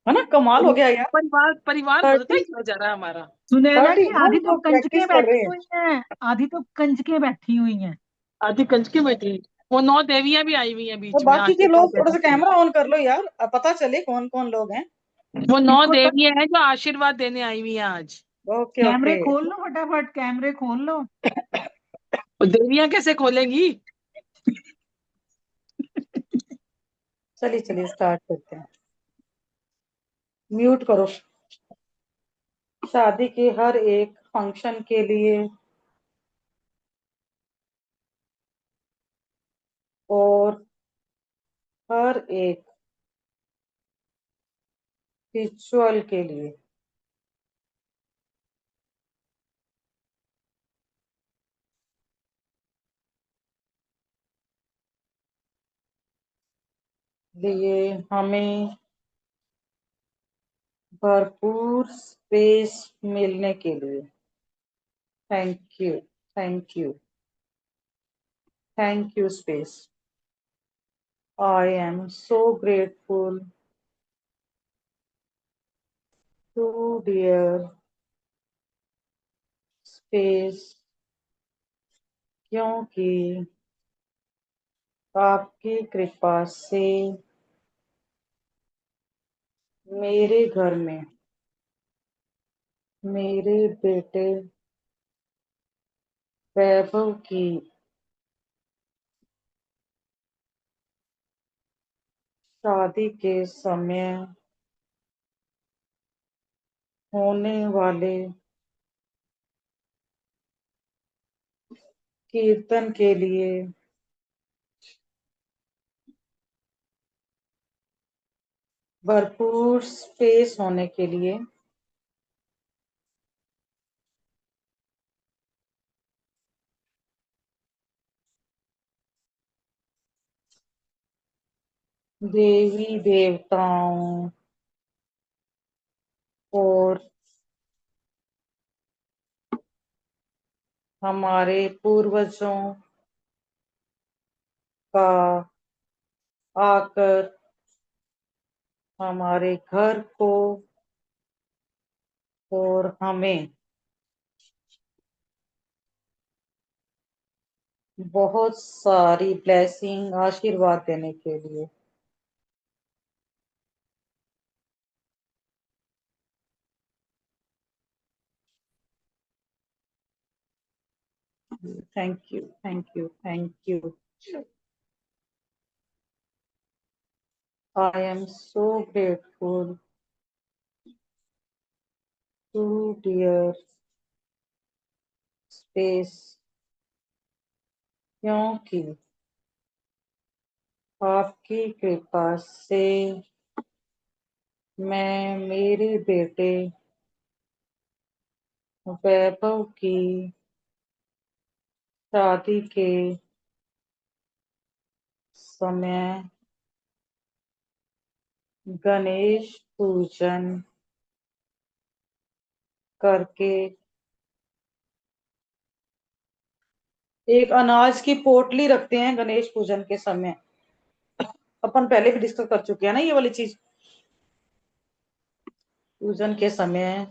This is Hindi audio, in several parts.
है ना, कमाल हो गया यार। परिवार परिवार बहुत अच्छा 30, क्यों जा रहा है हमारा। सुनैना की 31 आधी तो लोग प्रैक्टिस कंजकें कर रहे बैठी हैं। हुई हैं। आधी तो कंजकें बैठी हुई हैं। आदि कंजकी बैठी। वो 9 देवियां भी आई हुई हैं तो बीच में बाकी के आशीर्वाद लोग थोड़ा देने सा के लिए। कैमरा ऑन कर लो यार, अब पता चले कौन कौन लोग हैं। वो नौ इनको तो देवियां हैं जो आशीर्वाद देने आई हुई हैं आज। ओके कैमरे ओके। खोल लो, फटाफट कैमरे खोल लो। वो देवियां कैसे खोलेंगी। चलिए चलिए स्टार्ट करते हैं। म्यूट करो। शादी के हर एक फंक्शन के लिए और हर एक रिचुअल के लिए हमें भरपूर स्पेस मिलने के लिए thank you, thank you, thank you space. I am so grateful to dear space, क्योंकि आपकी कृपा से मेरे घर में मेरे बेटे वैभव की शादी के समय होने वाले कीर्तन के लिए भरपूर स्पेस होने के लिए देवी देवताओं और हमारे पूर्वजों का आकर हमारे घर को और हमें बहुत सारी ब्लेसिंग आशीर्वाद देने के लिए thank you, thank you, thank you. I am so grateful to dear space, क्योंकि आपकी कृपा से मैं मेरे बेटे वैभव की शादी के समय गणेश पूजन करके एक अनाज की पोटली रखते हैं गणेश पूजन के समय। अपन पहले भी डिस्कस कर चुके हैं ना ये वाली चीज। पूजन के समय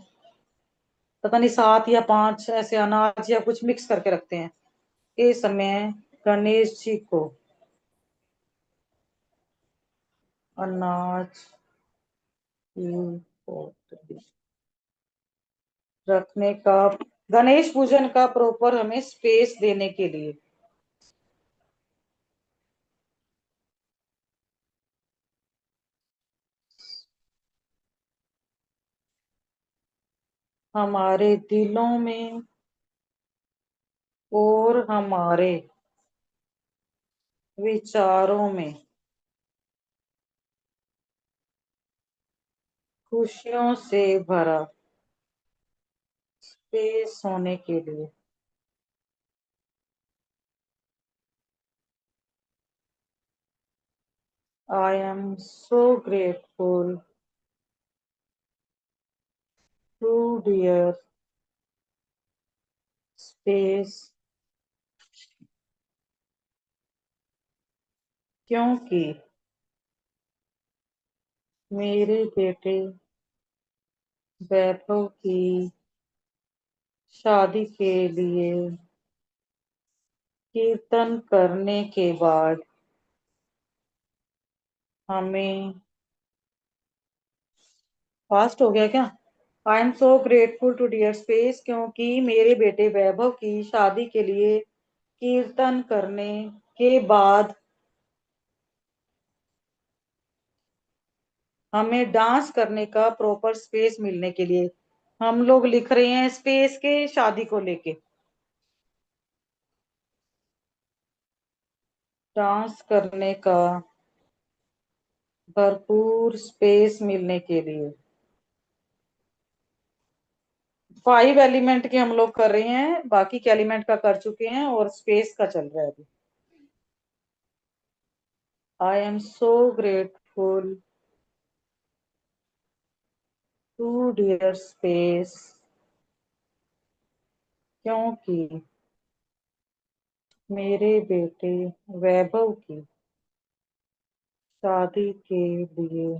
पता नहीं 7 या 5 ऐसे अनाज या कुछ मिक्स करके रखते हैं। इस समय गणेश जी को अनाज की पोटली रखने का, गणेश पूजन का प्रॉपर हमें स्पेस देने के लिए हमारे दिलों में और हमारे विचारों में खुशियों से भरा स्पेस होने के लिए I am so grateful to dear space, क्योंकि मेरे बेटे वैभव की शादी के लिए कीर्तन करने के बाद हमें, फास्ट हो गया क्या? I am so grateful to dear space, क्योंकि मेरे बेटे वैभव की शादी के लिए कीर्तन करने के बाद हमें डांस करने का प्रॉपर स्पेस मिलने के लिए। हम लोग लिख रहे हैं स्पेस के शादी को लेके, डांस करने का भरपूर स्पेस मिलने के लिए। 5 एलिमेंट के हम लोग कर रहे हैं, बाकी के एलिमेंट का कर चुके हैं और स्पेस का चल रहा है अभी। I am so grateful to dear space, क्योंकि मेरे बेटे वैभव की शादी के लिए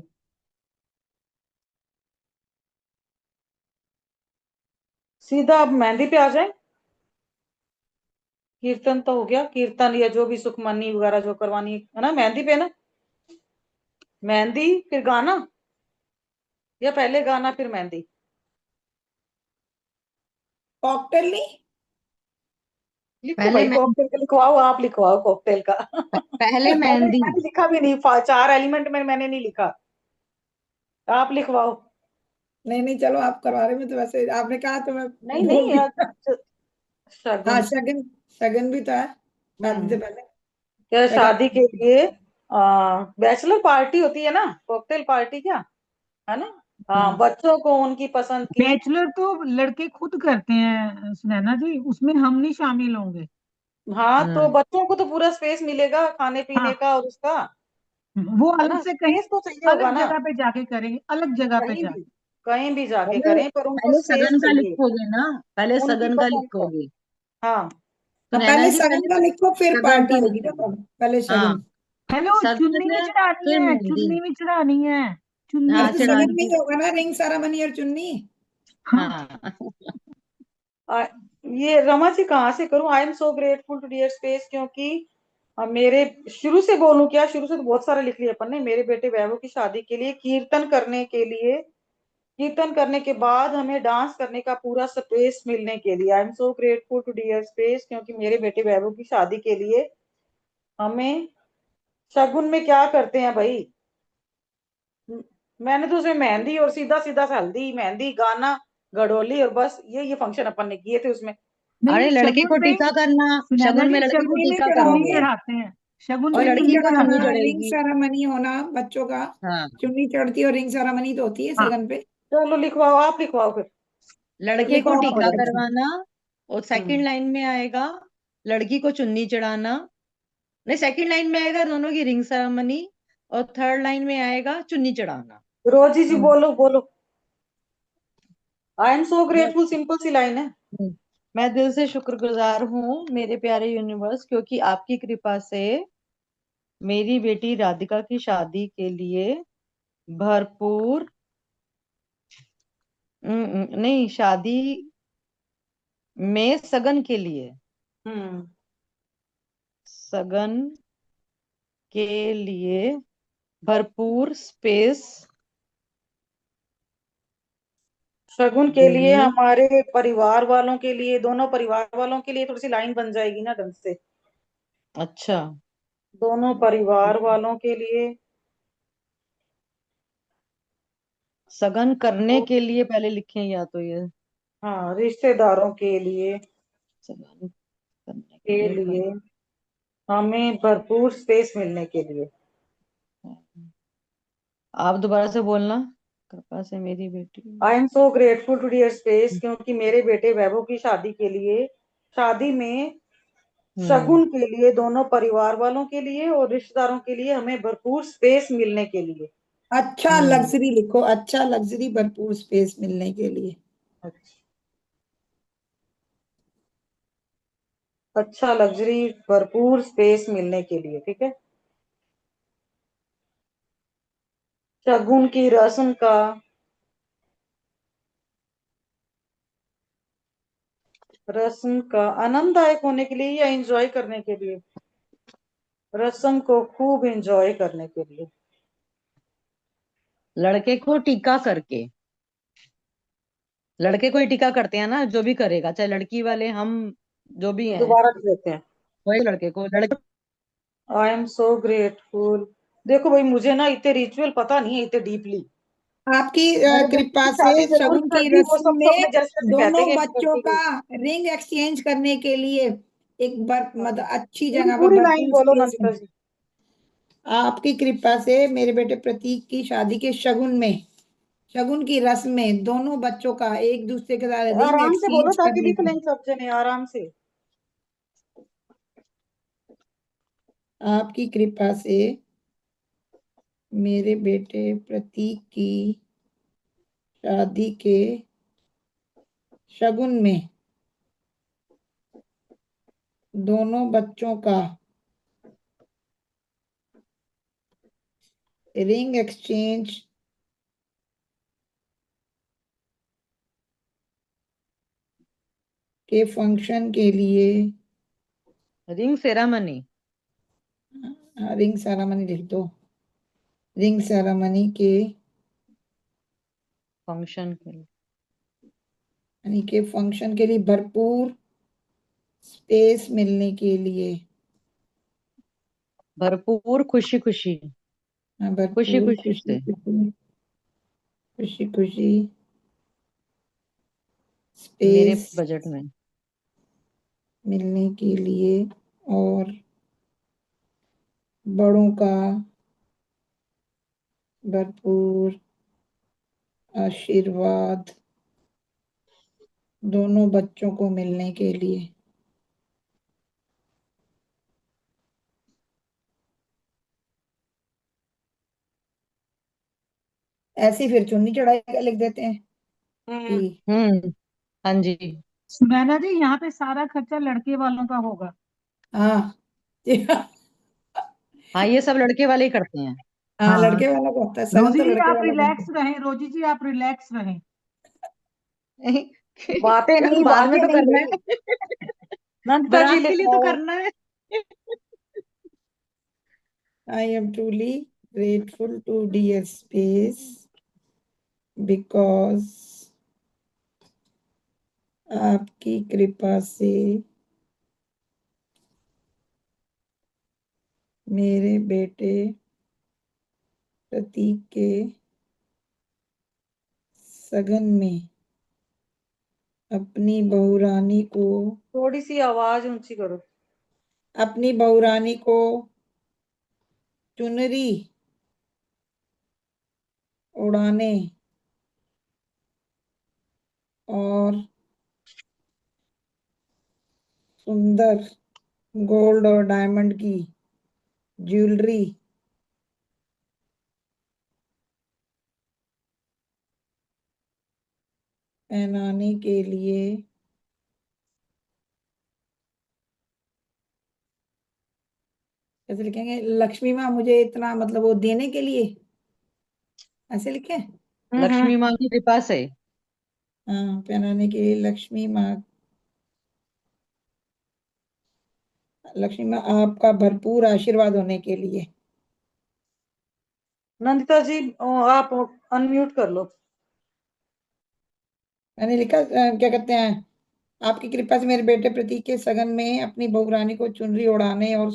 सीधा अब मेहंदी पे आ जाए। कीर्तन तो हो गया, कीर्तन या जो भी सुखमनी वगैरह जो करवानी है ना, मेहंदी पे ना। मेहंदी फिर गाना, या पहले गाना फिर मेहंदी? कॉकटेल नहीं, लिखो पहले भाई, कॉकटेल का लिखवाओ, आप लिखवाओ कॉकटेल का। पहले मेहंदी। मैंने लिखा भी नहीं, 4 एलिमेंट में मैंने नहीं लिखा, आप लिखवाओ। नहीं नहीं, चलो आप करवा रहे, मैं तो वैसे आपने कहा तो मैं नहीं बोल नहीं दी। यार, हाँ, शगुन। शगन, शगन भी तो है शादी से पहले। क्या शादी के शगन। लिए बैचलर पार्टी होती है ना, कॉकटेल पार्टी क्या, है ना? हाँ, बच्चों को उनकी पसंद की। बैचलर तो लड़के खुद करते हैं सुनैना जी, उसमें हम नहीं शामिल होंगे। हाँ, तो हाँ, बच्चों को तो पूरा स्पेस मिलेगा खाने पीने हाँ, का और उसका, वो है अलग ना? से कहीं स्पेस तो चाहिए होगा अलग ना, जगह पे जाके करेंगे, अलग जगह पे कहीं भी, जाके। कहीं भी जाके पहले करें, पर उनको पहले स्पेस सगन का चाहिए लिखोगे ना, पहले उनकी सगन का पसंद का। लिखोगे। हाँ, तो अब नैना पहले जी सगन पहले का लिखो फिर सगन का पार्टी होगी ना, लिखोगे। पहले हाँ, शगन। हेलो, चुन्नी सगन भी है चढ़ानी फिर है, मेहंदी। चुन्नी भी चढ़ानी है, चुन्नी अरे हाँ, तो चुन्नी शगन चढ़ानी में है। ही होगा ना, रिंग सेरेमनी और चुन्नी। हाँ। हाँ। आ, ये रमा जी कहाँ से करूं? I am so grateful to dear space, क्योंकि मेरे, शुरू से बोलूं क्या? शुरू से तो बहुत सारा लिख लिया अपन ने। मेरे बेटे वैभव की शादी के लिए कीर्तन करने के लिए, कीर्तन करने के बाद हमें डांस करने का पूरा स्पेस मिलने के लिए। I am so grateful to dear space, क्योंकि मेरे बेटे वैभव की शादी के लिए हमें, शगुन में क्या करते हैं भाई? मैंने तो उसमें मेहंदी और सीधा सीधा सा हल्दी मेहंदी गाना गडोली और बस ये फंक्शन अपन ने किए थे उसमें। नहीं अरे नहीं, लड़के शगुन को में टीका करना, सुनैना शगुन में जी, लड़के को शगुन चुन्नी में नहीं टीका चुन्नी करोगे चढ़ाओगे, चढ़ाते हैं, शगुन और में चुन्नी लड़की चुन्नी को चढ़ाना, चुन्नी चढ़ाते हैं। रिंग चढ़ेगी। सेरेमनी होना बच्चों का। हाँ, चुन्नी चढ़ती और रिंग सेरेमनी तो होती है हाँ, सगन पे। चलो लिखवाओ, आप लिखवाओ फिर। लड़के को लिखवाओ लिखना टीका पड़ेगा। फटाफट से। करवाना, और हम्म सेकंड लाइन में आएगा लड़की को चुन्नी चढ़ाना। नहीं, सेकंड लाइन में आएगा दोनों की रिंग सेरेमनी, और थर्ड लाइन में आएगा चुन्नी चढ़ाना। रोजी जी हाँ। बोलो बोलो। आई एम सो मैं ग्रेटफुल, सिंपल सी लाइन है। मैं दिल से शुक्रगुजार हूँ मेरे प्यारे यूनिवर्स, क्योंकि आपकी कृपा से मेरी बेटी राधिका की शादी के लिए भरपूर, नहीं, शादी में सगन के लिए, हम्म सगन के लिए भरपूर स्पेस शगुन के लिए, दिए। हमारे परिवार वालों के लिए, दोनों परिवार वालों के लिए थोड़ी सी लाइन बन जाएगी ना ढंग से। अच्छा, दोनों परिवार वालों के लिए, सगन करने के लिए पहले लिखें, या तो ये हाँ, रिश्तेदारों के लिए, सगन करने के के लिए लिए हमें भरपूर स्पेस मिलने के लिए। आप दोबारा से बोलना, कृपा से मेरी बेटी। I am so grateful to dear space, क्योंकि मेरे बेटे वैभव की शादी के लिए, शादी में हम्म शगुन के लिए, दोनों परिवार वालों के लिए और रिश्तेदारों के लिए हमें भरपूर स्पेस मिलने के लिए। अच्छा हम्म लग्जरी लिखो, अच्छा लग्जरी भरपूर स्पेस मिलने के लिए। अच्छा, अच्छा लग्जरी भरपूर स्पेस मिलने के लिए, ठीक है। शगुन की रस्म का आनंददायक होने के लिए या एंजॉय करने के लिए? रस्म को खूब एंजॉय करने के लिए। लड़के को टीका करके, लड़के को ही टीका करते हैं ना, जो भी करेगा, चाहे लड़की वाले हम जो भी हैं, दोबारा लिख देते हैं। वही लड़के को, लड़के आई एम सो ग्रेटफुल। देखो भाई, मुझे ना इतने रिचुअल पता नहीं है इतने डीपली। आपकी मेरे बेटे कृपा की से शादी जरूर शगुन कर की दी, वो रस्म सब तो अपने में जैसे जैसे कहते दोनों हैं कि कर बच्चों दी का गई। रिंग एक्सचेंज करने के लिए एक मतलब अच्छी पूरी जगह पर पूरी लाइन भरपूर बोलो स्पेस नंदिता में जी। आपकी कृपा से मेरे बेटे प्रतीक की शादी के शगुन में, शगुन की रस्म में दोनों बच्चों का एक दूसरे के साथ रिंग आराम से बोलो एक्सचेंज ताकि करने लिख की, लें सब जने आराम से। आपकी कृपा से मेरे बेटे प्रतीक की शादी के शगुन में दोनों बच्चों का रिंग एक्सचेंज के फंक्शन के लिए, रिंग सेरामनी, रिंग सेरेमनी लिख दो, रिंग सेरेमनी के फंक्शन के लिए, यानी के फंक्शन के लिए भरपूर स्पेस मिलने के लिए, भरपूर खुशी खुशी, खुशी भरपूर खुशी खुशी से, खुशी, खुशी खुशी मेरे स्पेस बजट में, मिलने के लिए और बड़ों का भरपूर आशीर्वाद दोनों बच्चों को मिलने के लिए। ऐसे फिर चुन्नी चढ़ाई का लिख देते हैं कि हाँ जी, सुनैना जी, यहाँ पे सारा खर्चा लड़के वालों का होगा। हाँ हाँ ये सब लड़के वाले ही करते हैं। हाँ, हाँ, लड़के वाला को होता है, सगन रोजी तो जी लड़के आप वाला करते रिलैक्स हैं। रहें, रोजी जी आप रिलैक्स रहें। बातें नहीं, बाद में बातें तो नहीं करना भाई। है, नंदिता जी बारात के लिए तो लिखवाओ। करना है। I am truly grateful to dear space because आपकी कृपा से मेरे बेटे प्रतीक के सगन में अपनी बहुरानी को, थोड़ी सी आवाज ऊंची करो। अपनी बहुरानी को चुनरी उड़ाने और सुंदर गोल्ड और डायमंड की ज्वेलरी पहनाने के लिए, कैसे लिखेंगे, लक्ष्मी माँ मुझे इतना मतलब वो देने के लिए, ऐसे लिखे। लक्ष्मी माँ की कृपा से, हाँ, पहनाने के लिए लक्ष्मी माँ, लक्ष्मी माँ आपका भरपूर आशीर्वाद होने के लिए। नंदिता जी आप अनम्यूट कर लो। मैंने लिखा क्या कहते हैं, आपकी कृपा से मेरे बेटे प्रतीक के सगन में अपनी बहुरानी को चुनरी ओढ़ाने और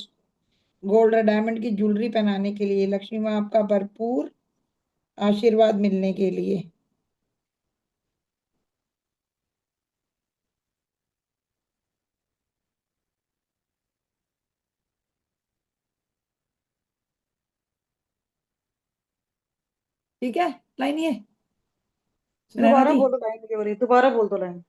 गोल्ड और डायमंड की ज्वेलरी पहनाने के लिए लक्ष्मी माँ आपका भरपूर आशीर्वाद मिलने के लिए। ठीक है, लाइन ये सुनैना दोबारा जी, बोलो लाइन, के बारे दोबारा बोल दो लाइन।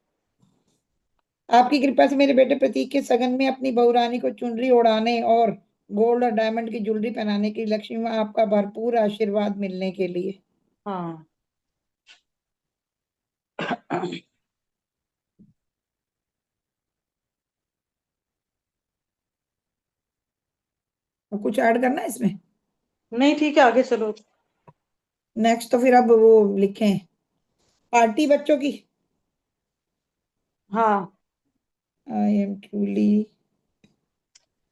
आपकी कृपा से मेरे बेटे प्रतीक के सगन में अपनी बहुरानी को चुनरी ओढ़ाने और गोल्ड और डायमंड की ज्वेलरी पहनाने के लिए लक्ष्मी माँ आपका भरपूर आशीर्वाद मिलने के लिए। हाँ। और कुछ ऐड करना है इसमें? नहीं ठीक है, आगे चलो। नेक्स्ट तो फिर अब वो लिखें पार्टी बच्चों की। हाँ, आई एम ट्रूली।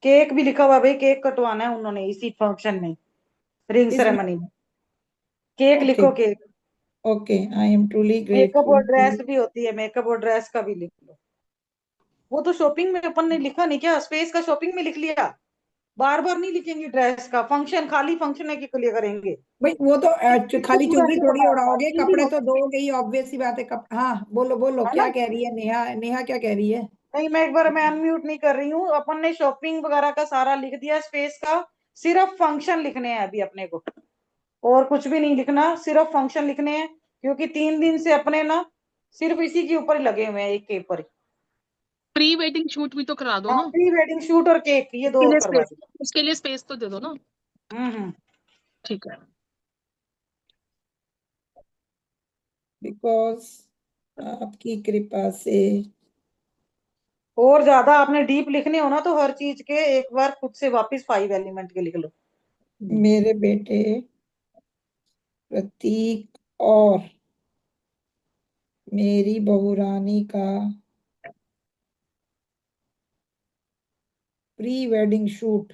केक भी लिखा हुआ भाई, केक कटवाना है उन्होंने इसी फंक्शन में, रिंग इसमें सेरेमनी में। Cake okay. लिखो, cake. Okay, I am truly makeup grateful और टू। ड्रेस भी होती है, मेकअप और ड्रेस का भी लिख लो। वो तो शॉपिंग में अपन ने लिखा नहीं क्या, स्पेस का शॉपिंग में लिख लिया। बार बार नहीं लिखेंगे ड्रेस का, फंक्शन खाली फंक्शन है कि लिए करेंगे। भाई वो तो स्पेस तो खाली पूरा चुनरी नहीं थोड़ी करना होता, ओढ़ाओगे, चीजें कपड़े तो होती है धोगे ही, ऑब्वियस सी बात है। हाँ बोलो बोलो, है क्या ना। कह रही है नेहा? नेहा क्या कह रही है? नहीं, मैं एक बार मैं अनम्यूट नहीं कर रही हूँ। अपन ने शॉपिंग वगैरह का सारा लिख दिया स्पेस का। सिर्फ फंक्शन लिखने हैं अभी अपने को, और कुछ भी नहीं लिखना, सिर्फ फंक्शन लिखने हैं। क्योंकि 3 दिन से अपने ना सिर्फ इसी के ऊपर ही लगे हुए हैं, एक के ऊपर ही। प्री वेडिंग शूट भी तो करा दो हाँ, ना। प्री वेडिंग शूट और केक, ये दो उसके और लिए करवा स्पेस, दो। उसके लिए स्पेस तो दे दो ना। हम्म। ठीक है। बिकॉज आपकी कृपा से और ज्यादा आपने डीप लिखने हो ना, तो हर चीज के एक बार खुद से वापस 5 एलिमेंट के लिख लो। मेरे बेटे प्रतीक और मेरी बहुरानी का प्री वेडिंग शूट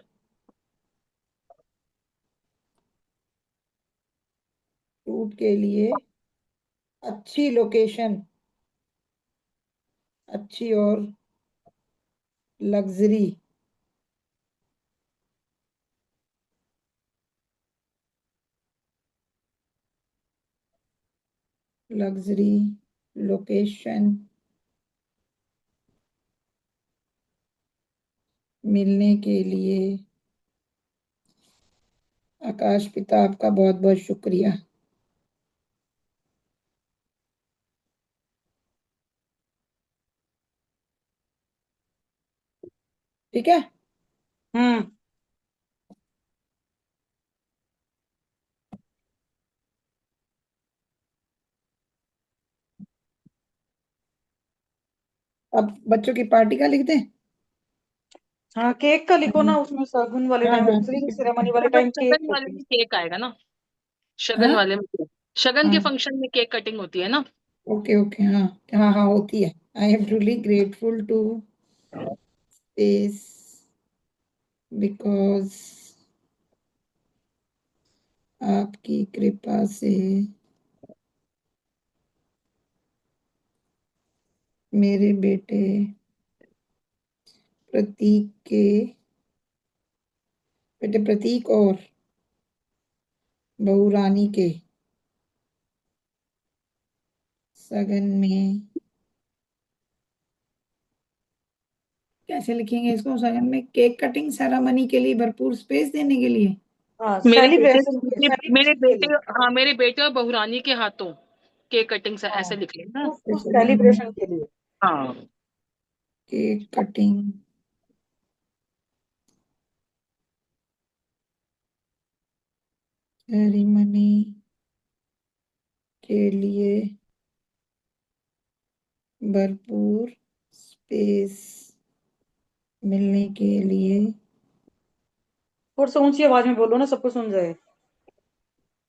के लिए अच्छी लोकेशन, अच्छी और लग्जरी लग्जरी लोकेशन मिलने के लिए आकाश पिता आपका बहुत बहुत शुक्रिया। ठीक है। हम्म। अब बच्चों की पार्टी का लिख दें। हाँ, केक का लिखो ना, उसमें शगुन वाले हाँ टाइम, हाँ रिंग ठीक है ठीक है। सेरेमनी वाले टाइम केक शगन वाले होती है। में केक आएगा ना। शगन हाँ वाले में शगन के हाँ फंक्शन में केक कटिंग होती है ना। ओके ओके हाँ हाँ हाँ होती है। I am truly grateful to space because आपकी कृपा से मेरे बेटे प्रतीक के बेटे प्रतीक और बहुरानी के सगन में, कैसे लिखेंगे इसको? सगन में केक कटिंग सेरेमनी के लिए भरपूर स्पेस देने के लिए। हाँ, मेरे बेटे सेलिब्रेशन मेरे सेलिब्रेशन के बेटे लिए। हाँ मेरे बेटे और बहुरानी के हाथों केक कटिंग से हाँ, ऐसे लिख लेना। उस सेलिब्रेशन के लिए। हाँ। केक कटिंग सेरेमनी के लिए भरपूर स्पेस मिलने के लिए और से ऊंची आवाज में बोलो ना, सबको सुन जाए।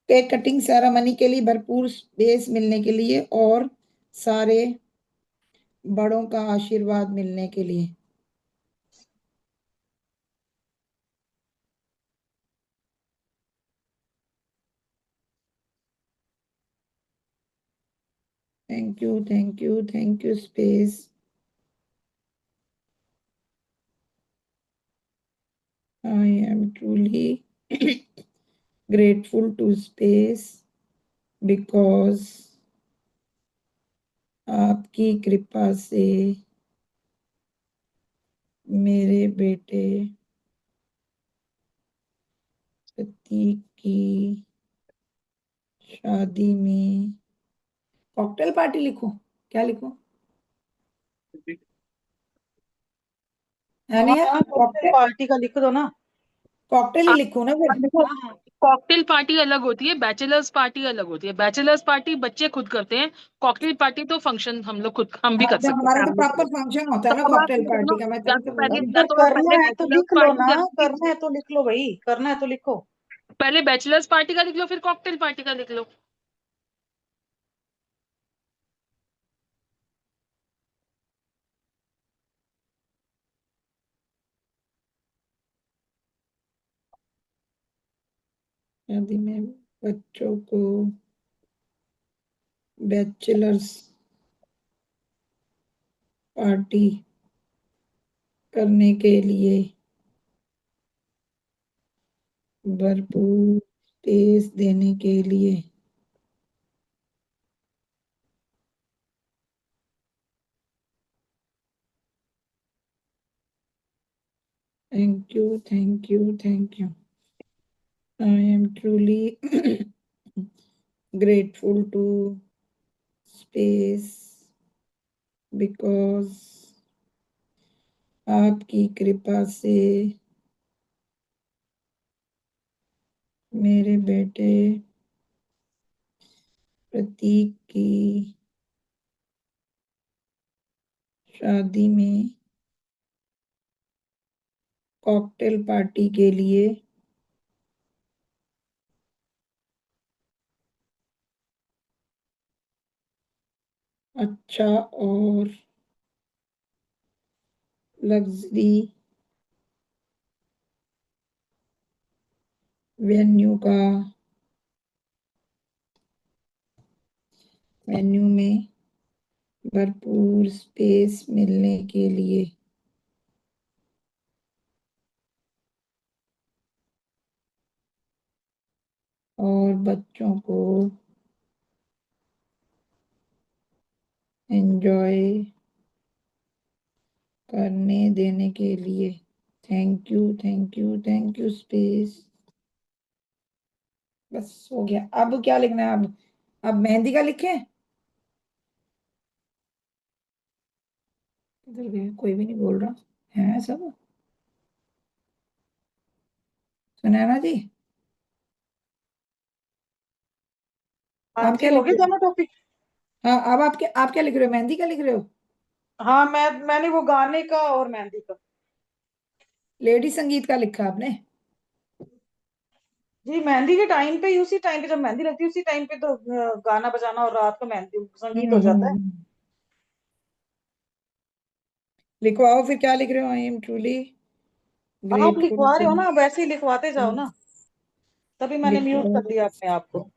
केक कटिंग सेरेमनी के लिए भरपूर स्पेस मिलने के लिए और सारे बड़ों का आशीर्वाद मिलने के लिए। Thank you thank you thank you space. I am truly grateful to space because आपकी कृपा से मेरे बेटे प्रतीक की शादी में कॉकटेल पार्टी लिखूं? क्या लिखूं? है हाँ नहीं हाँ, कॉकटेल कॉकटेल? पार्टी का लिख दो ना। कॉकटेल ही लिखूं ना फिर? देखो, हाँ हाँ। कॉकटेल पार्टी अलग होती है, बैचलर्स पार्टी अलग होती है। बैचलर्स पार्टी बच्चे खुद करते हैं, कॉकटेल पार्टी तो फंक्शन हम लोग खुद हम भी हाँ कर तो सकते हमारा हैं तो फैमिली के प्रॉपर लिए। फंक्शन होता है ना तो अब आप कॉकटेल ये पार्टी देखो, का, मैं या तभी तो तो बोल पहले रही हूँ। या अगर तो पहले करना है तो बैचलर्स लिख लो पार्टी ना, करनी करना है तो लिख लो भाई, करना है तो लिखो। पहले बैचलर्स पार्टी का लिख लो, फिर कॉकटेल पार्टी का लिख लो। शादी में बच्चों को बैचलर्स पार्टी करने के लिए भरपूर स्पेस देने के लिए thank you, thank you, thank you. I am truly grateful to space because आपकी कृपा से मेरे बेटे प्रतीक की शादी में कॉकटेल पार्टी के लिए अच्छा और लग्जरी वेन्यू में भरपूर स्पेस मिलने के लिए और बच्चों को एंजॉय करने देने के लिए thank you, thank you, thank you space. बस हो गया। अब क्या लिखना है? अब मेहंदी का लिखें? इधर गया, कोई भी नहीं बोल रहा है सब। सुनैना जी, हाँ आप जी, क्या हो लिख गए रहे हो? दोनों टॉपिक। हाँ, अब आप क्या लिख रहे हो? मेहंदी का लिख रहे हो? हाँ, मैंने वो गाने का और मेहंदी का। लेडी संगीत का लिखा आपने? जी, मेहंदी के टाइम पे ही, उसी टाइम पे जब मेहंदी लगती है उसी टाइम पे तो गाना बजाना, और रात को मेहंदी संगीत हो जाता है। लिखवाओ फिर, क्या लिख रहे हो? आई एम ट्रूली आप ग्रेटफुल लिखवा रहे टू। हो ना, अब ऐसे ही लिखवाते जाओ ना। तभी मैंने म्यूट लिखवाओ। कर दिया अपने आप को।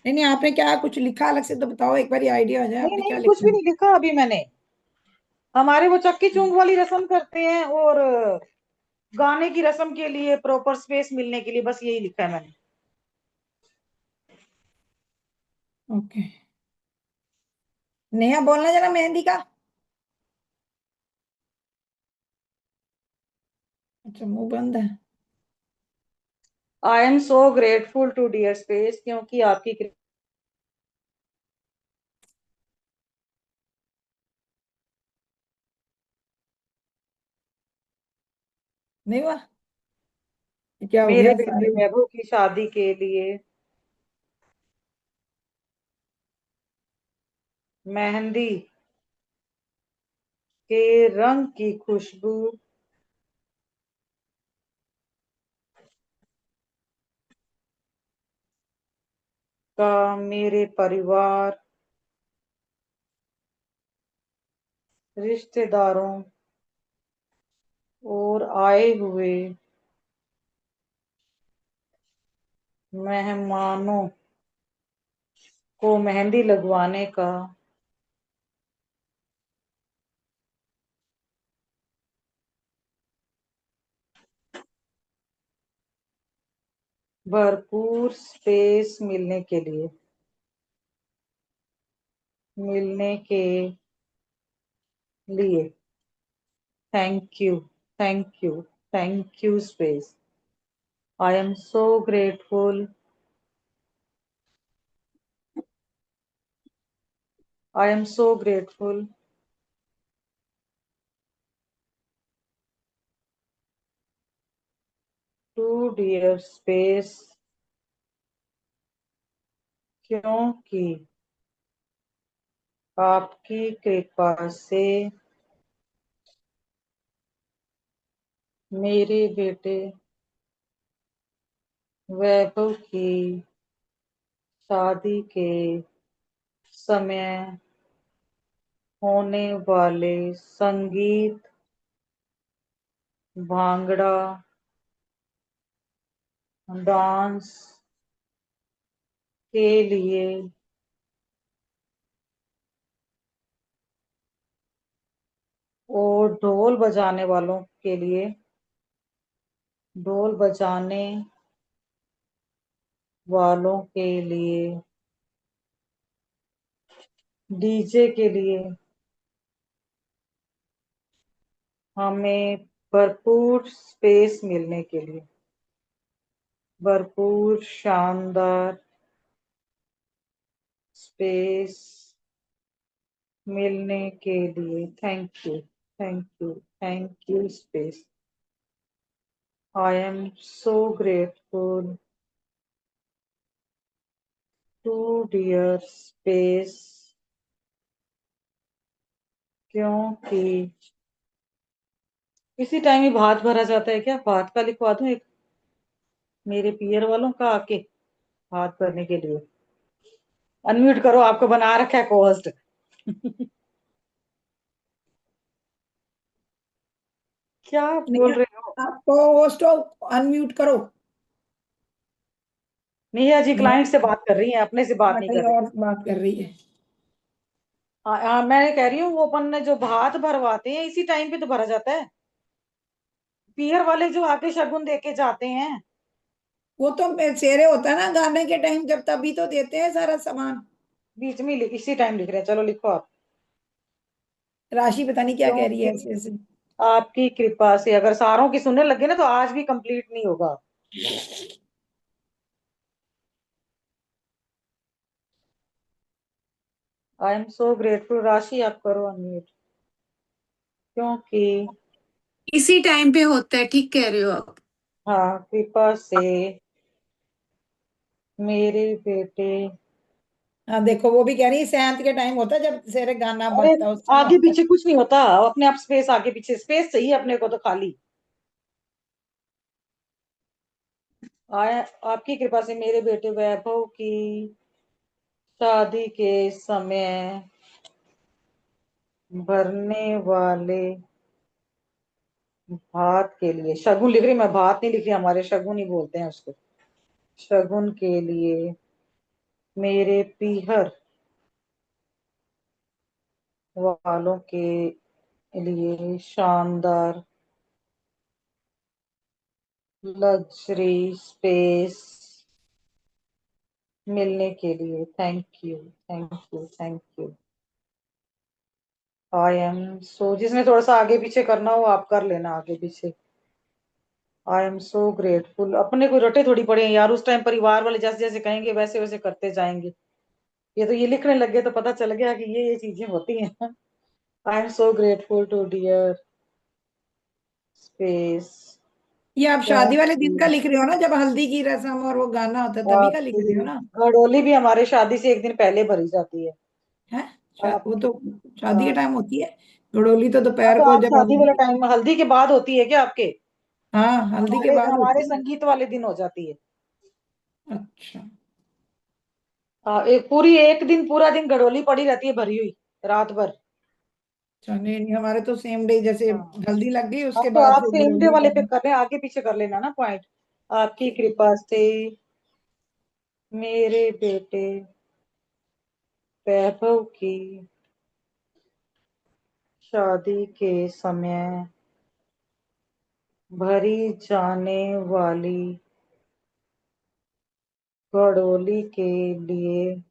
नहीं नहीं, आपने क्या कुछ लिखा अलग से तो बताओ, एक बार आइडिया हो जाए नहीं आपने क्या नहीं, कुछ लिखा भी है। नहीं लिखा अभी मैंने। हमारे वो चक्की चूंग वाली रस्म करते हैं, और गाने की रस्म के लिए प्रॉपर स्पेस मिलने के लिए, बस यही लिखा है मैंने। ओके, नेहा बोलना जरा मेहंदी का। अच्छा, मुंह बंद है। I am so grateful to dear space, क्योंकि आपकी नहीं हुआ? क्या हो मेरे गया बेटे सारे? वैभव की शादी के लिए मेहंदी के रंग की खुशबू का मेरे परिवार, रिश्तेदारों और आए हुए मेहमानों को मेहंदी लगवाने का भरपूर स्पेस मिलने के लिए thank you, thank you, thank you space. I am so grateful, I am so grateful to dear space, क्योंकि आपकी कृपा से मेरे बेटे वैभव की शादी के समय होने वाले संगीत, भांगड़ा, डांस के लिए और ढोल बजाने वालों के लिए, ढोल बजाने वालों के लिए, डीजे के लिए हमें भरपूर स्पेस मिलने के लिए, भरपूर शानदार स्पेस मिलने के लिए, thank you, thank you, thank you space. I am so grateful to dear space, क्योंकि इसी टाइम ही भात भरा जाता है। क्या भात का लिखवा दूं एक, मेरे पियर वालों का आके भात भरने के लिए? अनम्यूट करो, आपको बना रखा है को होस्ट। क्या बोल नहीं, रहे हो? आपको होस्ट अनम्यूट करो। नेहा जी नेहा क्लाइंट से बात कर रही हैं, अपने से बात नहीं कहीं कर रही। और बात कर रही है। हाँ, मैं कह रही हूँ वो अपन ने जो भात भरवाते हैं इसी टाइम पे तो भरा जाता है। पियर वाले जो आके शगुन दे के जाते हैं, वो तो सेरे होता है ना गाने के टाइम, जब तभी तो देते हैं सारा सामान। बीच में इसी टाइम लिख रहे हैं। चलो लिखो आप। राशि पता नहीं क्या कह रही है क्योंकि ऐसे ऐसे। आपकी कृपा से, अगर सारों की सुनने लगे ना तो आज भी कंप्लीट नहीं होगा। आई एम सो ग्रेटफुल। राशि आप करो अनम्यूट। क्योंकि इसी टाइम पे होता है, ठीक कह रहे हो आप। हाँ, कृपा से मेरे बेटे, हाँ देखो, वो भी कह रही है सेंत के टाइम होता है जब सेरे गाना अरे बजता है उस समय आगे होता है। पीछे कुछ नहीं होता, अपने आप स्पेस, आगे पीछे स्पेस चाहिए अपने को तो खाली। आया, आपकी कृपा से मेरे बेटे वैभव की शादी के समय भरने वाले भात के लिए, शगुन लिख रही, मैं भात नहीं लिख रही, हमारे शगुन ही बोलते हैं उसको। शगुन के लिए मेरे पीहर वालों के लिए शानदार लग्जरी स्पेस मिलने के लिए, thank you, thank you, thank you. I am सो, जिसमें थोड़ा सा आगे पीछे करना हो आप कर लेना आगे पीछे। आई एम सो ग्रेटफुल। अपने को रटे थोड़ी पड़े हैं यार, उस टाइम परिवार वाले जैसे जैसे कहेंगे वैसे वैसे करते जाएंगे। ये तो ये लिखने लग गए तो पता चल गया कि ये चीजें होती हैं। I am so grateful to dear space, ये आप शादी वाले दिन का क्योंकि लिख रहे हो ना, जब हल्दी की रस्म और वो गाना होता है तभी का लिख रहे आपकी हो ना? घड़ोली भी हमारे शादी से एक दिन पहले भरी जाती है। है, वो आपकी, तो शादी के हाँ। टाइम होती है। घड़ोली तो हाँ, दोपहर तो को आप जब शादी वाले हल्दी। टाइम में हल्दी के बाद होती है क्या आपके? हाँ, हल्दी के हमारे बाद हमारे होती है। संगीत वाले दिन हो जाती है। अच्छा। एक पूरी, एक दिन पूरा दिन घड़ोली पड़ी रहती है भरी हुई, रात भर। अच्छा, नहीं नहीं, हमारे तो सेम डे, जैसे हाँ, हल्दी लग गई अब उसके तो बाद आप फिर सेम डे घड़ोली वाले पे करना। कर रहे हैं, आगे पीछे कर लेना ना पॉइंट। आपकी कृपा से मेरे बेटे वैभव की शादी के समय भरी जाने वाली घड़ोली के लिए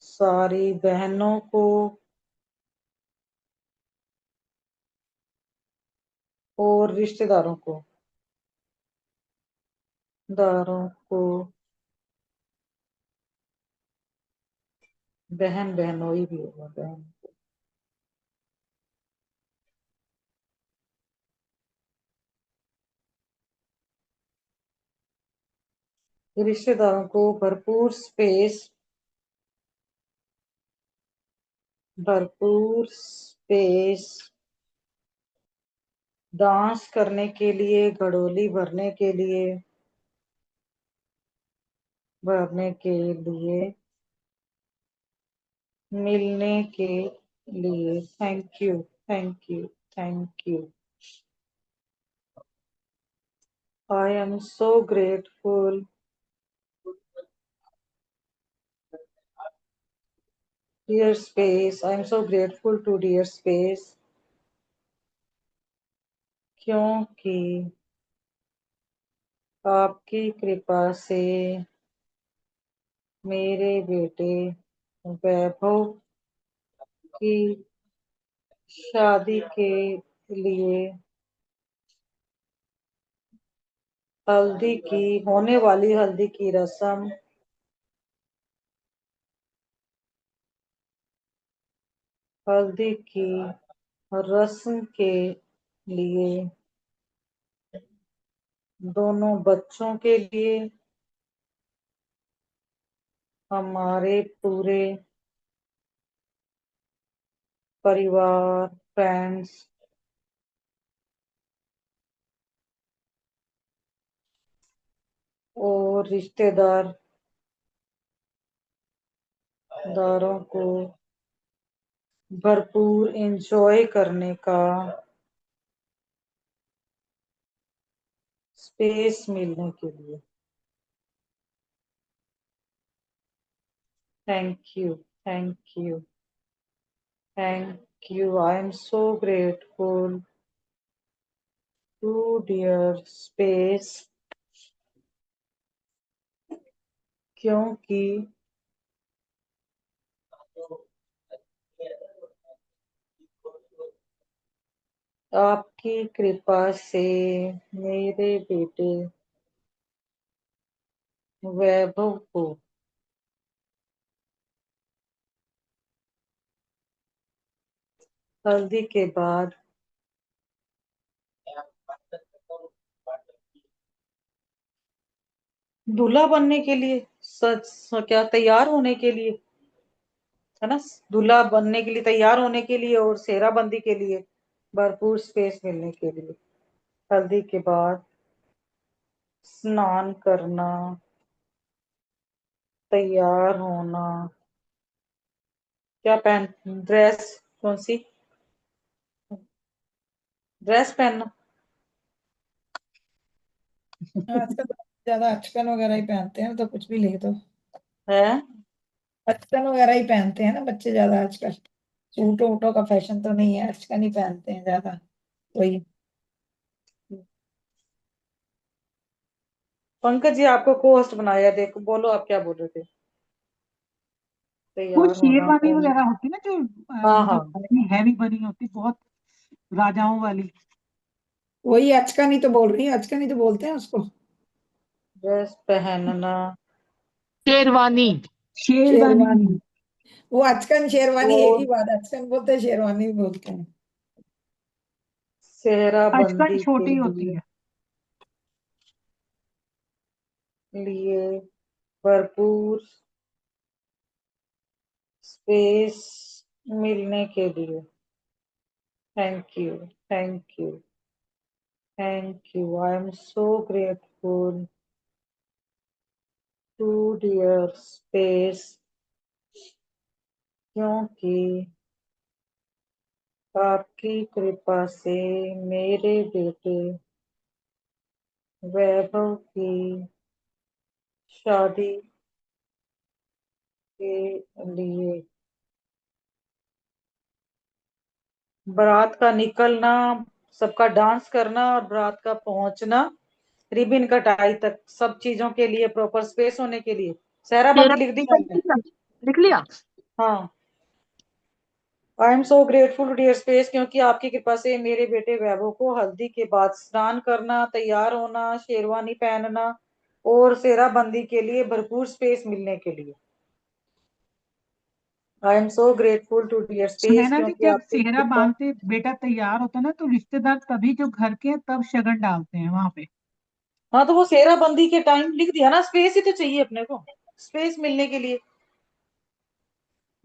सारी बहनों को और रिश्तेदारों को, दारों को, बहन बहनोई भी होगा, बहन, रिश्तेदारों को भरपूर स्पेस, भरपूर स्पेस डांस करने के लिए, घड़ोली भरने के लिए, मिलने के लिए। Thank you, thank you, thank you. I am so grateful dear space. I am so grateful to dear space क्योंकि आपकी कृपा से मेरे बेटे वैभव की शादी के लिए होने वाली हल्दी की रस्म के लिए, दोनों बच्चों के लिए, हमारे पूरे परिवार, फ्रेंड्स और दारों को भरपूर एंजॉय करने का स्पेस मिलने के लिए। Thank you, thank you, thank you. I am so grateful to dear space क्योंकि आपकी कृपा से मेरे बेटे वैभव को हल्दी के बाद दूल्हा बनने के लिए, क्या तैयार होने के लिए, है ना, दूल्हा बनने के लिए, तैयार होने के लिए और सेहराबंदी के लिए भरपूर स्पेस मिलने के लिए। हल्दी के बाद स्नान करना, तैयार होना, क्या पहन ड्रेस, कौन सी ड्रेस पहनना। आजकल तो ज्यादा अचकन वगैरह ही पहनते हैं, तो कुछ भी लिख दो। है अचकन वगैरह ही पहनते हैं ना बच्चे ज्यादा आजकल। सूटों वूटों का फैशन तो नहीं है, अचकन ही पहनते हैं ज्यादा। वही। पंकज जी, आपको को होस्ट बनाया, देखो बोलो आप क्या बोल रहे थे। वो तैयार होना शेरवानी पहन। वगैरह होती है ना, जो हाँ हाँ, मतलब हैवी बनी होती, बहुत राजाओं वाली। वही अचकन ही तो बोल रही है, अचकन ही तो बोलते हैं उसको। ड्रेस पहनना शेरवानी। शेरवानी। शेरवानी। वो अचकन शेरवानी एक और ही बात है, अचकन बोलते हैं, शेरवानी भी बोलते हैं। आजकल सेहराबंदी के छोटी होती है। लिए भरपूर स्पेस मिलने के लिए। Thank you, thank you, thank you. I am so grateful to dear space क्योंकि आपकी कृपा से मेरे बेटे वैभव की शादी के लिए बारात का निकलना, सबका डांस करना और बारात का पहुंचना, रिबन कटाई तक, सब चीजों के लिए प्रॉपर स्पेस होने के लिए। सेहराबंदी लिख दी मैंने। लिख लिया। हाँ। I am so grateful to dear space क्योंकि आपकी कृपा से मेरे बेटे वैभव को हल्दी के बाद स्नान करना, तैयार होना, शेरवानी पहनना और सेहराबंदी के लिए भरपूर स्पेस मिलने के लिए। I am so grateful to dear space Sunaina ji, क्योंकि जब आपकी सेहरा कृपा। बांधते बेटा तैयार होता है ना, तो रिश्तेदार तभी जो घर के हैं तब शगन डालते हैं वहां पे। हाँ, तो वो सेहराबंदी के टाइम लिख दिया ना, स्पेस ही तो चाहिए अपने को, स्पेस मिलने के लिए,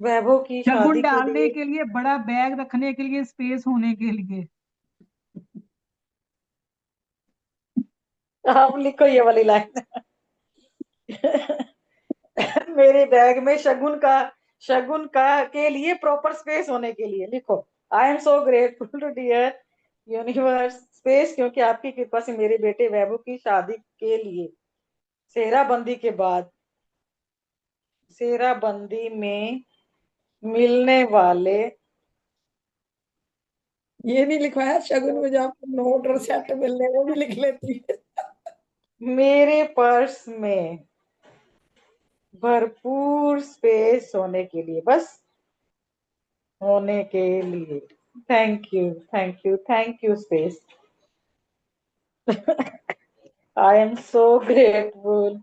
वैभव की शगुन शादी के डालने लिए। के लिए, बड़ा बैग रखने के लिए, स्पेस होने के लिए। आप लिखो ये वाली लाइन। मेरे बैग में शगुन का के लिए प्रॉपर स्पेस होने के लिए लिखो। I am so grateful to dear universe space, क्योंकि आपकी कृपा से मेरे बेटे वैभव की शादी के लिए सेहराबंदी में मिलने वाले, ये नहीं लिखवाया शगुन में, जो आपको नोट और सेट मिलने, वो भी लिख लेती। मेरे पर्स में भरपूर स्पेस होने के लिए, बस होने के लिए। Thank you, thank you, thank you space. I am so grateful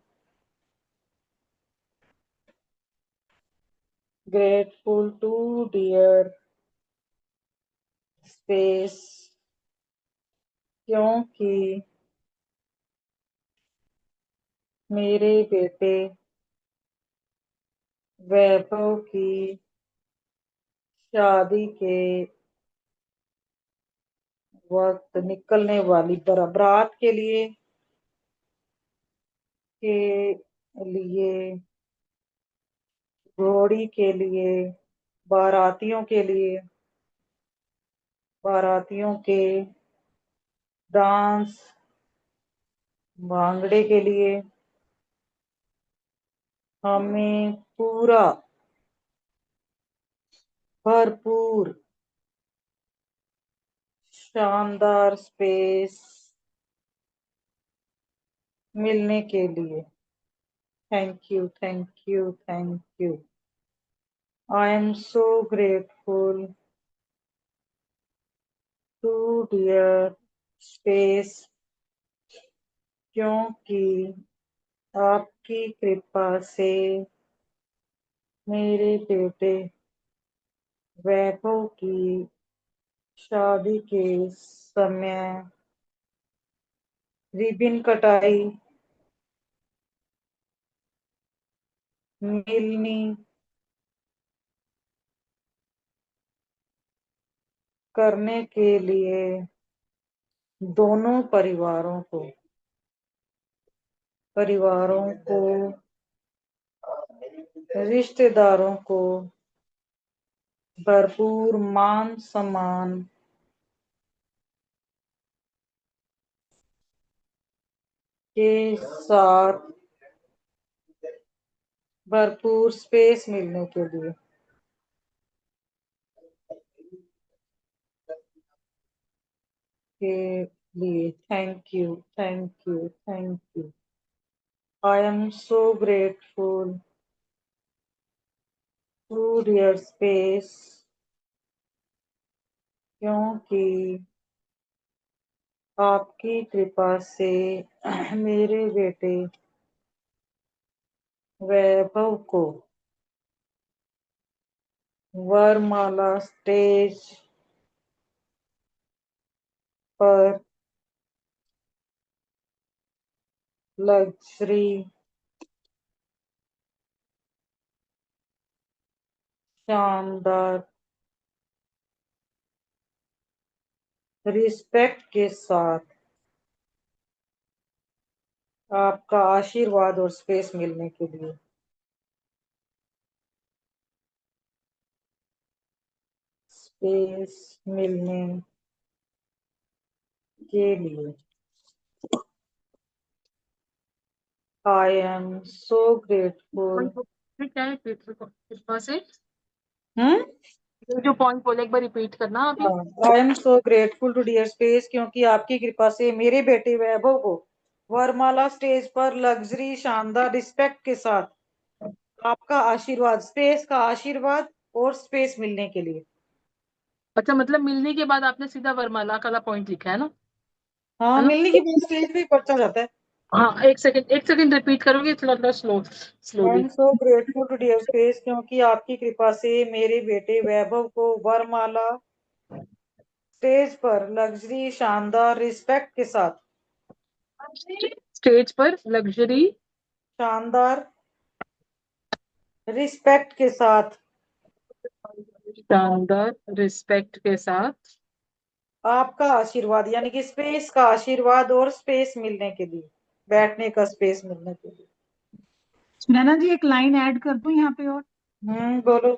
to dear space, क्योंकि मेरे बेटे वैभव की शादी के वक्त निकलने वाली बारात के लिए घोड़ी के लिए, बारातियों के लिए, बारातियों के डांस, भांगड़े के लिए हमें पूरा भरपूर शानदार स्पेस मिलने के लिए। Thank you, thank you, thank you. I am so grateful to dear space, क्योंकि आपकी कृपा से मेरे बेटे वैभव की शादी के समय रिबन कटाई, मिलनी करने के लिए दोनों परिवारों को, रिश्तेदारों को भरपूर मान सम्मान के साथ भरपूर स्पेस मिलने के लिए thank you, thank you, thank you. I am so grateful to dear space, क्योंकि आपकी कृपा से मेरे बेटे वैभव को वरमाला स्टेज पर लग्जरी शानदार रिस्पेक्ट के साथ आपका आशीर्वाद और स्पेस मिलने के लिए, स्पेस मिलने के लिए आई एम सो ग्रेटफुल। क्या है कृपा से? हम्म जो पॉइंट बोले एक बार रिपीट करना अभी। I am so grateful to dear space, क्योंकि आपकी कृपा से मेरे बेटे वैभव को वरमाला स्टेज पर लग्जरी शानदार रिस्पेक्ट के साथ आपका आशीर्वाद, स्पेस का आशीर्वाद और स्पेस मिलने के लिए। अच्छा, मतलब मिलने के बाद आपने सीधा वरमाला का पॉइंट लिखा है ना? हाँ, है ना? मिलने की बाद स्टेज पे पढ़ता जाता है। हाँ, एक सेकंड रिपीट करोगे थोड़ा थोड़ा I slowly. Am so grateful to dear space, क्योंकि आपकी कृपा से मेरे बेटे वैभव को वरमाला स्टेज पर लग्जरी शानदार रिस्पेक्ट के साथ, स्टेज पर लग्जरी शानदार रिस्पेक्ट के साथ शानदार रिस्पेक्ट के साथ आपका आशीर्वाद, यानी कि स्पेस का आशीर्वाद, और स्पेस मिलने के लिए, बैठने का स्पेस मिलने के लिए। सुनैना जी एक लाइन ऐड कर दूं यहाँ पे और। बोलो।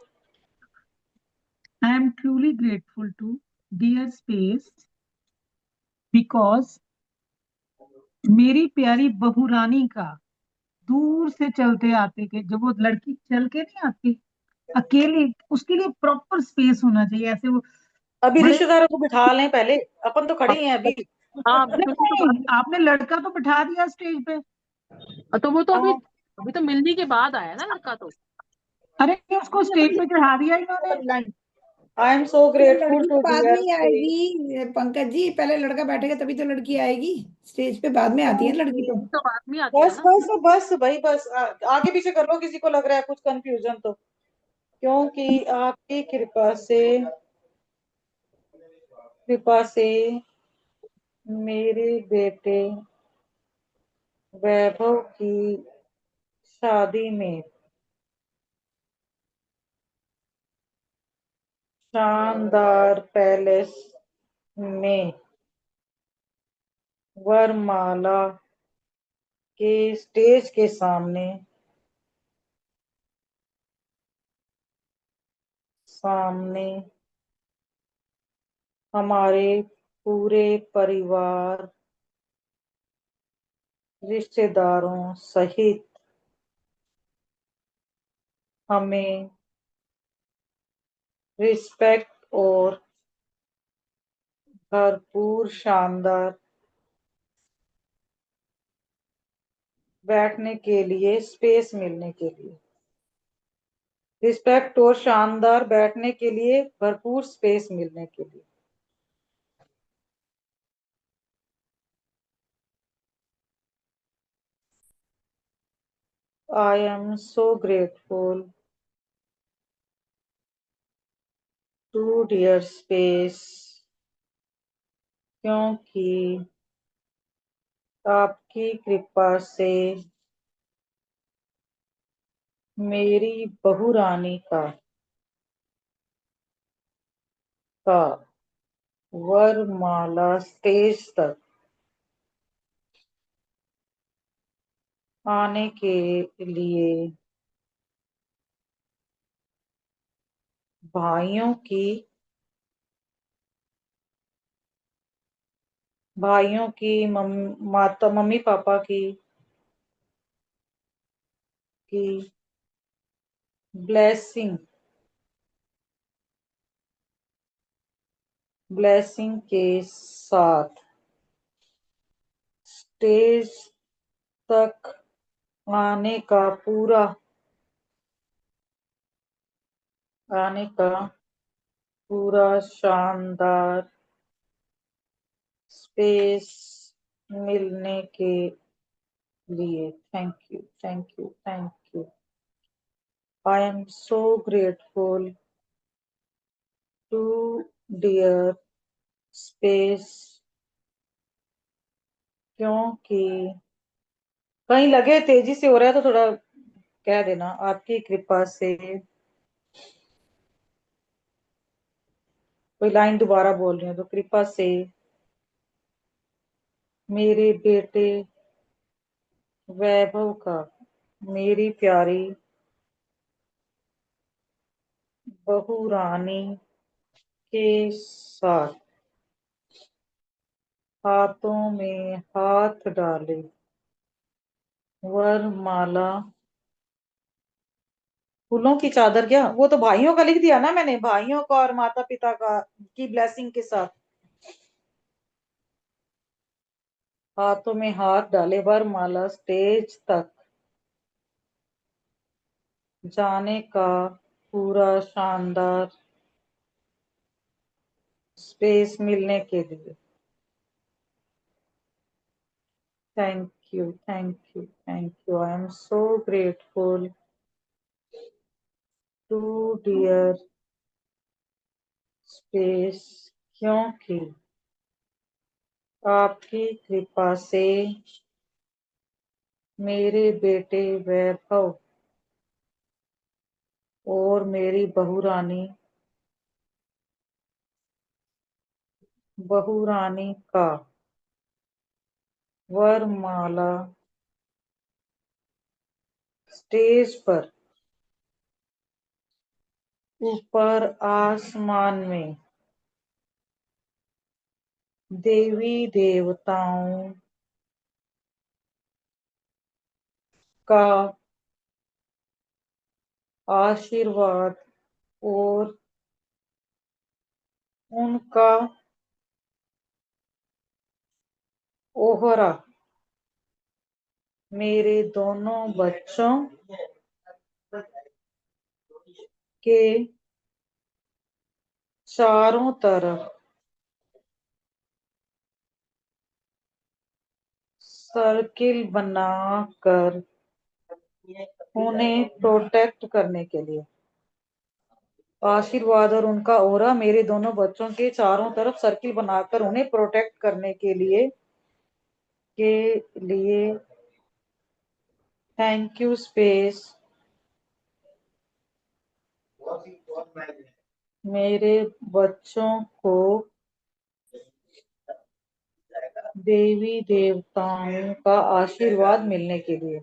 I am truly grateful to dear space because मेरी प्यारी बहू रानी का दूर से चलते आते के, जब वो लड़की चल के नहीं आती अकेले, उसके लिए प्रॉपर स्पेस होना चाहिए। ऐसे वो अभी बड़े, रिश्तेदारों को बिठा लें पहले, अपन तो खड़े ही हैं अभी। हाँ नहीं बिल्कुल, तो नहीं, आपने लड़का तो बिठा दिया स्टेज पे। तो वो तो अभी हाँ, अभी तो मिलने के बाद आया ना लड़का तो। अरे उसको स्टेज पे चढ़ा दिया इन्होंने। लाइन, आई एम सो तो ग्रेटफुल लड़की तो टू बाद में डियर ही स्पेस। आएगी पंकज जी, पहले लड़का बैठेगा तभी तो लड़की आएगी। स्टेज पे बाद में आती है लड़की तो। तो बाद में आती है बस ना। बस बस भाई बस, आगे पीछे कर लो, किसी को लग रहा है कुछ कंफ्यूजन तो। क्योंकि आपकी कृपा से मेरे बेटे वैभव की शादी में शानदार पैलेस में वरमाला के स्टेज के सामने सामने हमारे पूरे परिवार, रिश्तेदारों सहित हमें रिस्पेक्ट और भरपूर शानदार बैठने के लिए स्पेस मिलने के लिए, रिस्पेक्ट और शानदार बैठने के लिए भरपूर स्पेस मिलने के लिए। I am so grateful to dear space, क्योंकि आपकी कृपा से मेरी बहू रानी का वरमाला स्टेज तक आने के लिए भाइयों की माता, मम्मी पापा की ब्लेसिंग के साथ स्टेज तक आने का पूरा शानदार स्पेस मिलने के लिए thank you. I am so grateful to dear space, क्योंकि कहीं लगे तेजी से हो रहा है तो थोड़ा कह देना, आपकी कृपा से, कोई लाइन दोबारा बोल रही हूँ तो, कृपा से मेरे बेटे वैभव का मेरी प्यारी बहू रानी के साथ हाथों में हाथ डाले वरमाला, फूलों की चादर, क्या वो तो भाइयों का लिख दिया ना मैंने, भाइयों का और माता पिता का की ब्लेसिंग के साथ हाथों में हाथ डाले वरमाला स्टेज तक जाने का पूरा शानदार स्पेस मिलने के लिए thank you. I am so grateful to dear space, क्योंकि आपकी कृपा से मेरे बेटे वैभव और मेरी बहू रानी बहू रानी का वरमाला स्टेज पर ऊपर आसमान में देवी देवताओं का आशीर्वाद और उनका ओहरा मेरे दोनों बच्चों के चारों तरफ सर्किल बनाकर उन्हें प्रोटेक्ट करने के लिए आशीर्वाद और उनका ओहरा मेरे दोनों बच्चों के चारों तरफ सर्किल बनाकर उन्हें प्रोटेक्ट करने के लिए थैंक यू स्पेस मेरे बच्चों को देवी देवताओं का आशीर्वाद मिलने के लिए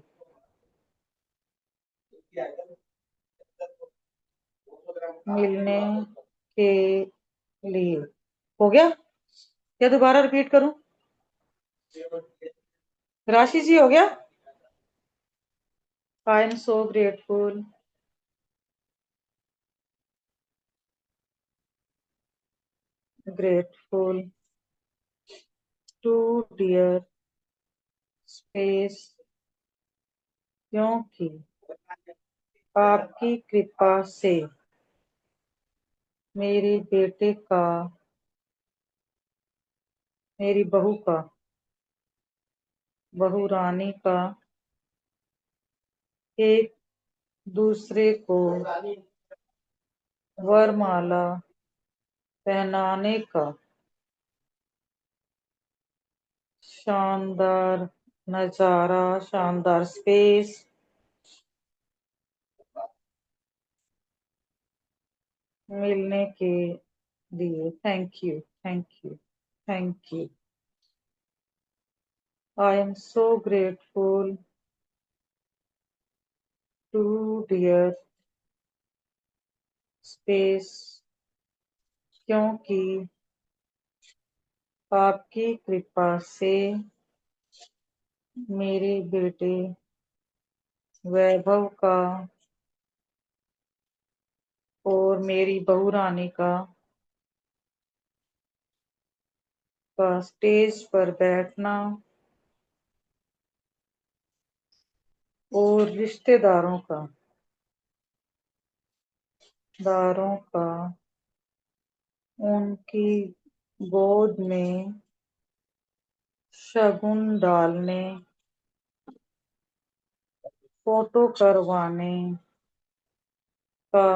हो गया क्या दोबारा रिपीट करूं? राशि जी हो गया? I am so grateful to dear space क्योंकि आपकी कृपा से मेरे बेटे का मेरी बहू रानी का एक दूसरे को वरमाला पहनाने का शानदार नजारा, शानदार स्पेस मिलने के लिए thank you. I am so grateful to dear space क्योंकि आपकी कृपा से मेरे बेटे वैभव का और मेरी बहू रानी का स्टेज पर बैठना और रिश्तेदारों का उनकी गोद में शगुन डालने, फोटो करवाने का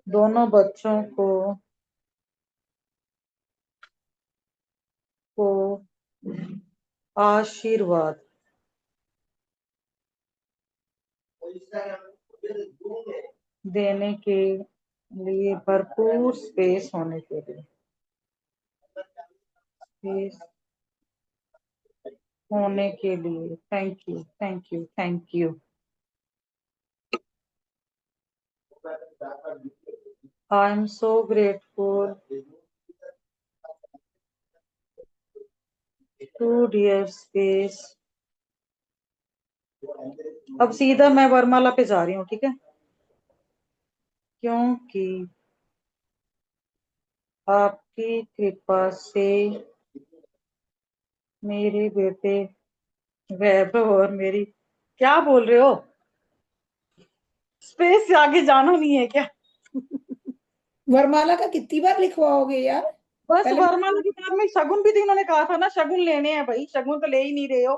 दोनों बच्चों को आशीर्वाद देने के लिए भरपूर स्पेस होने के लिए thank you. I am so grateful to dear space. अब सीधा मैं वरमाला पे जा रही हूँ, ठीक है? क्योंकि आपकी कृपा से मेरे बेटे वैभव और मेरी, क्या बोल रहे हो? स्पेस से आगे जाना नहीं है क्या? वरमाला का कितनी बार लिखवाओगे यार? बस पहले वरमाला के बाद में शगुन भी तो इन्होंने कहा था ना, शगुन लेने हैं भाई, शगुन तो ले ही नहीं रहे हो।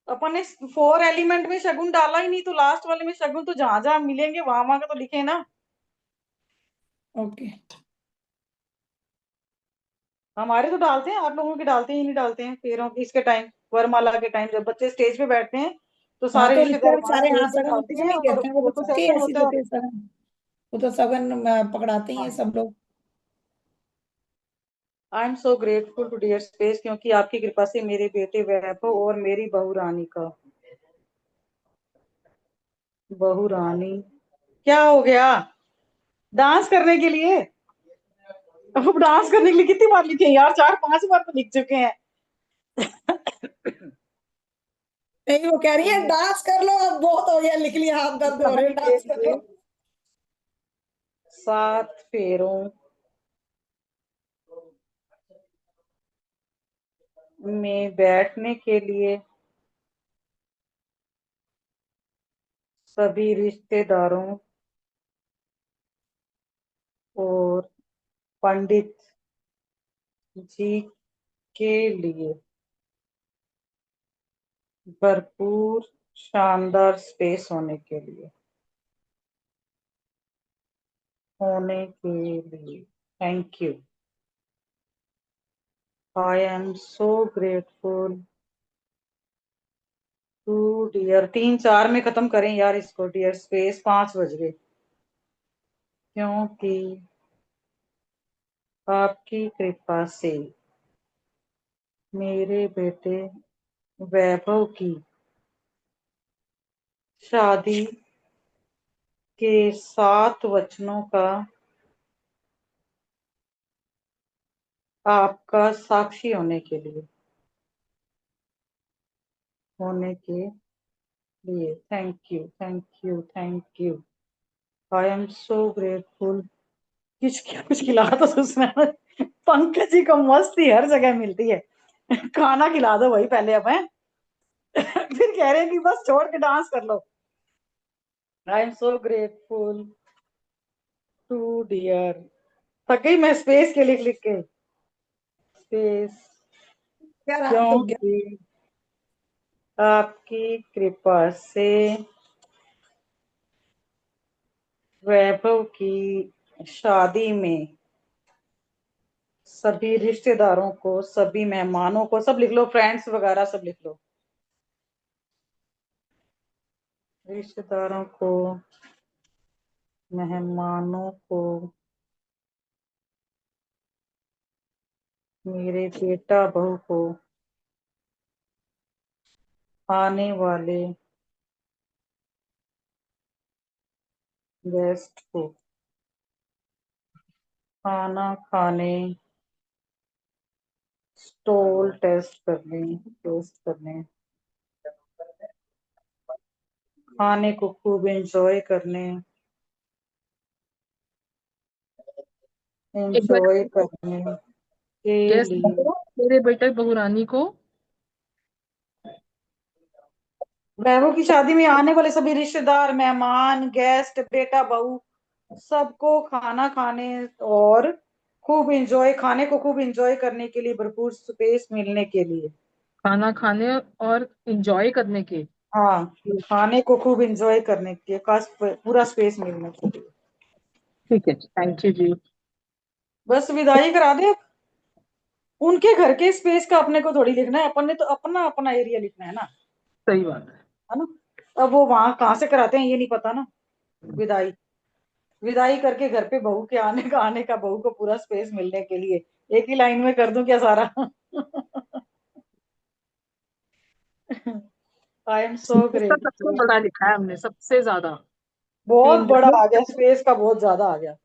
अपन ने 4 एलिमेंट में शगुन डाला ही नहीं, तो लास्ट वाले में शगुन तो जहां जहां मिलेंगे वहां वहां का तो लिखे ना। ओके, हमारे तो डालते हैं, आप लोगों के डालते ही नहीं डालते हैं। फेरों की इसके टाइम, वरमाला के टाइम जब बच्चे स्टेज पे बैठते हैं तो हाँ सारे तो रिश्तेदार रिश्तेदार वहां सारे, हाँ स्टेज पे सगन डालते उसी हैं में ही और कहते हैं, वो तो फोटो सबके सेशन ऐसे ही होता है। होते हैं सगन। वो तो सगन पकड़ाते ही हैं हाँ, सब लोग। I am so grateful to dear space, क्योंकि आपकी कृपा से मेरे बेटे वैभव और मेरी बहू रानी का, बहू रानी क्या हो गया? डांस करने के लिए? अब डांस करने के लिए कितनी बार लिखे यार? 4-5 बार तो लिख चुके हैं। नहीं, वो कह रही है डांस कर लो, अब बहुत हो गया, लिख लिया, हाथ दर्द हो रहे, डांस कर लो। 7 फेरों में बैठने के लिए सभी रिश्तेदारों और पंडित जी के लिए भरपूर शानदार स्पेस होने के लिए thank you. I am so grateful to dear, 3-4 में खत्म करें यार इसको, डियर स्पेस 5 बज गए, क्योंकि आपकी कृपा से मेरे बेटे वैभव की शादी के 7 वचनों का आपका साक्षी होने के लिए thank you. I am so grateful. कुछ खिला तो उसमें पंकज जी को मस्ती हर जगह मिलती है। खाना खिला दो भाई पहले, अब है फिर कह रहे हैं कि बस छोड़ के डांस कर लो। I am so grateful to dear, थक गई मैं स्पेस के लिख के, स्पेस क्या रात हो गया? क्योंकि आपकी कृपा से वैभव की शादी में सभी रिश्तेदारों को, सभी मेहमानों को, सब लिख लो, फ्रेंड्स वगैरह सब लिख लो, रिश्तेदारों को, मेहमानों को, मेरे बेटा बहू को, आने वाले गेस्ट को, खाना खाने, स्टॉल टेस्ट करने, खाने को खूब एंजॉय एक बार करने के गेस लिए मेरे बेटे बहू रानी को वैभव की शादी में आने वाले सभी रिश्तेदार, मेहमान, गेस्ट, बेटा बहू, सबको खाना खाने और खाने को खूब एंजॉय करने के लिए भरपूर स्पेस मिलने के लिए, खाना खाने और एंजॉय करने के। हाँ, खाने को खूब एंजॉय करने के का पूरा स्पेस मिलने के लिए। ठीक है, थैंक यू जी। बस विदाई करा दे। उनके घर के स्पेस का अपने को थोड़ी लिखना है, अपन ने तो अपना अपना एरिया लिखना है ना, सही बात है ना। अब वो वहां कहाँ से कराते हैं ये नहीं पता ना। विदाई विदाई करके घर पे बहू के आने का बहू को पूरा स्पेस मिलने के लिए, एक ही लाइन में कर दूं क्या सारा? आई एम सो है। इसका सबसे ग्रेटफुल। बड़ा लिखा है हमने, सबसे ज्यादा। बहुत 3 बड़ा लिखो। आ गया, स्पेस का बहुत ज्यादा आ गया।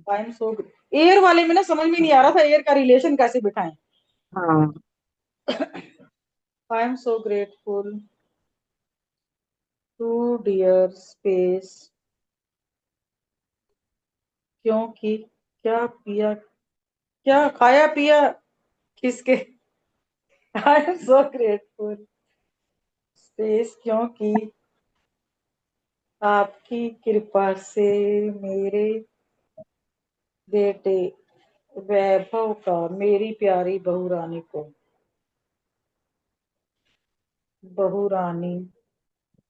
आई एम सो, एयर वाले में ना समझ में नहीं आ रहा था एयर का रिलेशन कैसे बिठाएं। हाँ, I am so grateful to dear space, क्योंकि क्या खाया पिया किसके? I am so grateful space, क्योंकि आपकी कृपा से मेरे बेटे वैभव का मेरी प्यारी बहू रानी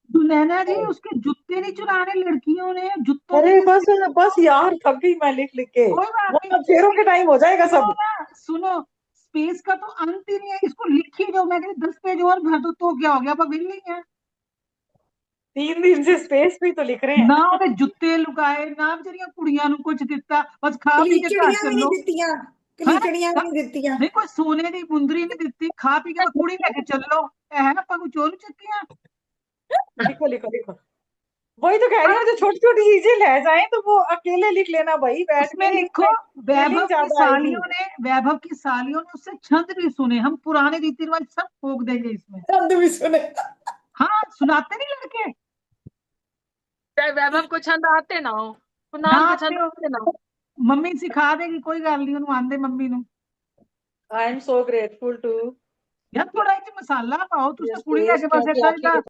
तो नैना जी, उसके जूते नहीं चुराने लड़कियों ने, जूतों के अरे लिए बस space बस हो। यार, थक गई मैं लिख के। कोई बात वो नहीं। अब फेरों के टाइम हो जाएगा सुनो सब। ना, सुनो, स्पेस का तो अंत ही नहीं है, इसको लिखी जो मैं कहती 10 पेज और भर दो तो क्या हो गया, अब मिल नहीं है। 3 दिन से स्पेस भी तो लिख रहे ना हैं। ਉਹਦੇ ਜੁੱਤੇ ਲੁਕਾਏ, ਨਾ ਵਿਚਾਰੀਆਂ ਕੁੜੀਆਂ ਨੂੰ ਕੁਝ ਦਿੱਤਾ, ਬਸ ਖਾ ਪੀ ਕੇ ਘਰ लीचड़ियां भी नहीं ਚੱਲੋ। दितियां। ਕਲੀਚੜੀਆਂ ਵੀ ਨਹੀਂ ਦਿੱਤੀਆਂ। नहीं कोई सोने दी मुंदरी नहीं दिती, खा पी के कुड़ी लेके चलो, ए है ना पगू चोरू चक्कियां। लिखो लिखो लिखो, वही तो कह रही हूँ, जो छोटी छोटी चीजें ले जाएं तो वो अकेले लिख लेना भाई बैठ उसमें के, लिखो फीलिंग वैभव की सालियों ने उससे छंद भी सुने, हम पुराने रीति रिवाज सब ठोक देंगे इसमें। छंद भी सुने। हाँ सुनाते नहीं लड़के, चाहे वैभव को छंद आते ना हो, ना कुणाल को आते छंद हो, आते ना हो। मम्मी सिखा देगी, कोई गल नहीं, उन्होंने आंदे मम्मी नु। I am so grateful to यार थोड़ा इच मसाला पाओ, तुसे कुड़ी space, लेके बस क्योंकि एक आपकी